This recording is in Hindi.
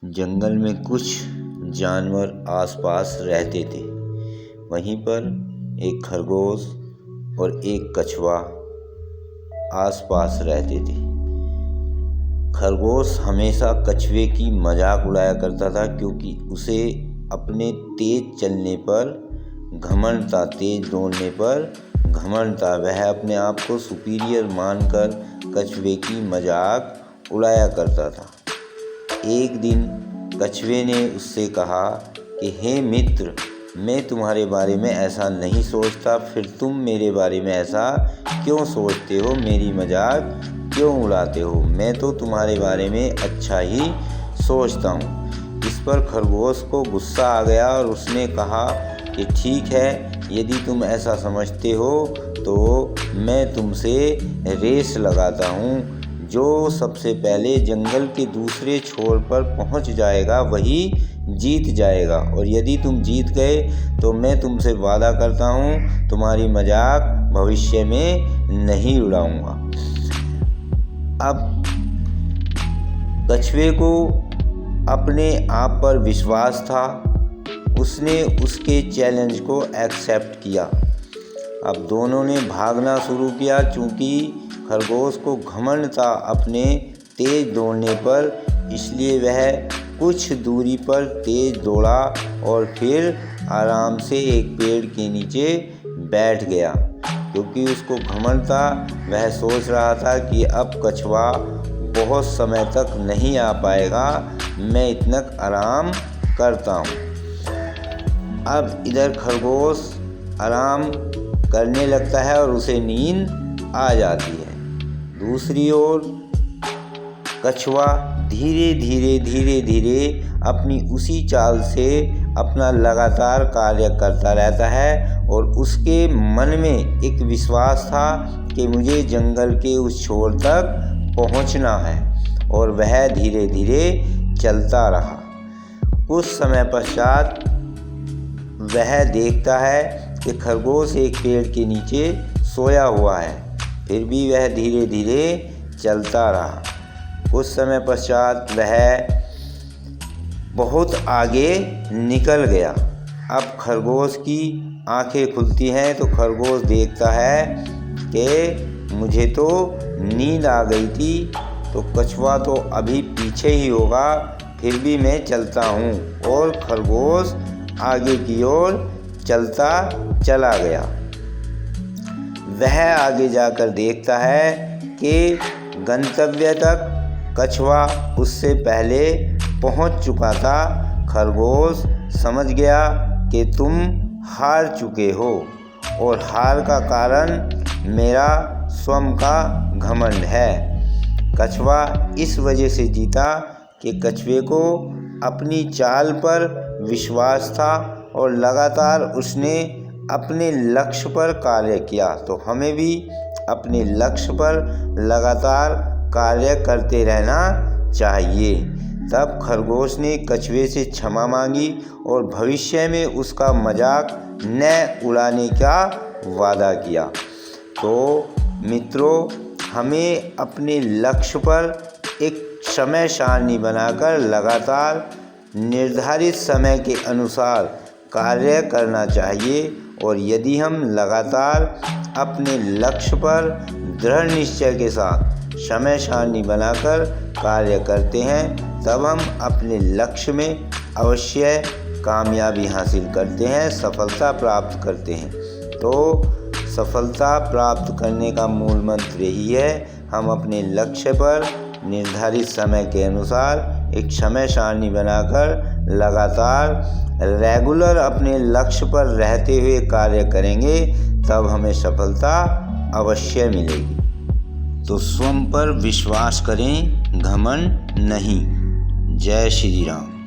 जंगल में कुछ जानवर आसपास रहते थे। वहीं पर एक खरगोश और एक कछुआ आसपास रहते थे। खरगोश हमेशा कछुए की मजाक उड़ाया करता था, क्योंकि उसे अपने तेज चलने पर घमंड था, तेज दौड़ने पर घमंड था। वह अपने आप को सुपीरियर मानकर कछुए की मजाक उड़ाया करता था। एक दिन कछुए ने उससे कहा कि हे मित्र, मैं तुम्हारे बारे में ऐसा नहीं सोचता, फिर तुम मेरे बारे में ऐसा क्यों सोचते हो, मेरी मजाक क्यों उड़ाते हो? मैं तो तुम्हारे बारे में अच्छा ही सोचता हूँ। इस पर खरगोश को गुस्सा आ गया और उसने कहा कि ठीक है, यदि तुम ऐसा समझते हो तो मैं तुमसे रेस लगाता हूँ। जो सबसे पहले जंगल के दूसरे छोर पर पहुँच जाएगा वही जीत जाएगा, और यदि तुम जीत गए तो मैं तुमसे वादा करता हूँ तुम्हारी मजाक भविष्य में नहीं उड़ाऊंगा। अब कछुए को अपने आप पर विश्वास था। उसने उसके चैलेंज को एक्सेप्ट किया। अब दोनों ने भागना शुरू किया। चूँकि खरगोश को घमंड था अपने तेज दौड़ने पर, इसलिए वह कुछ दूरी पर तेज दौड़ा और फिर आराम से एक पेड़ के नीचे बैठ गया। क्योंकि उसको घमंड था, वह सोच रहा था कि अब कछुआ बहुत समय तक नहीं आ पाएगा, मैं इतना आराम करता हूँ। अब इधर खरगोश आराम करने लगता है और उसे नींद आ जाती है। दूसरी ओर कछुआ धीरे धीरे अपनी उसी चाल से अपना लगातार कार्य करता रहता है, और उसके मन में एक विश्वास था कि मुझे जंगल के उस छोर तक पहुंचना है, और वह धीरे धीरे चलता रहा। कुछ समय पश्चात वह देखता है कि खरगोश एक पेड़ के नीचे सोया हुआ है, फिर भी वह धीरे धीरे चलता रहा। कुछ समय पश्चात वह बहुत आगे निकल गया। अब खरगोश की आंखें खुलती हैं तो खरगोश देखता है कि मुझे तो नींद आ गई थी, तो कछुआ तो अभी पीछे ही होगा, फिर भी मैं चलता हूँ। और खरगोश आगे की ओर चलता चला गया। वह आगे जाकर देखता है कि गंतव्य तक कछुआ उससे पहले पहुंच चुका था। खरगोश समझ गया कि तुम हार चुके हो, और हार का कारण मेरा स्वयं का घमंड है। कछुआ इस वजह से जीता कि कछुए को अपनी चाल पर विश्वास था और लगातार उसने अपने लक्ष्य पर कार्य किया। तो हमें भी अपने लक्ष्य पर लगातार कार्य करते रहना चाहिए। तब खरगोश ने कछुए से क्षमा मांगी और भविष्य में उसका मजाक न उड़ाने का वादा किया। तो मित्रों, हमें अपने लक्ष्य पर एक समय सारणी बनाकर लगातार निर्धारित समय के अनुसार कार्य करना चाहिए, और यदि हम लगातार अपने लक्ष्य पर दृढ़ निश्चय के साथ समय सारणी बनाकर कार्य करते हैं, तब हम अपने लक्ष्य में अवश्य कामयाबी हासिल करते हैं, सफलता प्राप्त करते हैं। तो सफलता प्राप्त करने का मूल मंत्र यही है, हम अपने लक्ष्य पर निर्धारित समय के अनुसार एक समय सारणी बनाकर लगातार रेगुलर अपने लक्ष्य पर रहते हुए कार्य करेंगे, तब हमें सफलता अवश्य मिलेगी। तो स्वयं पर विश्वास करें, घमंड नहीं। जय श्री राम।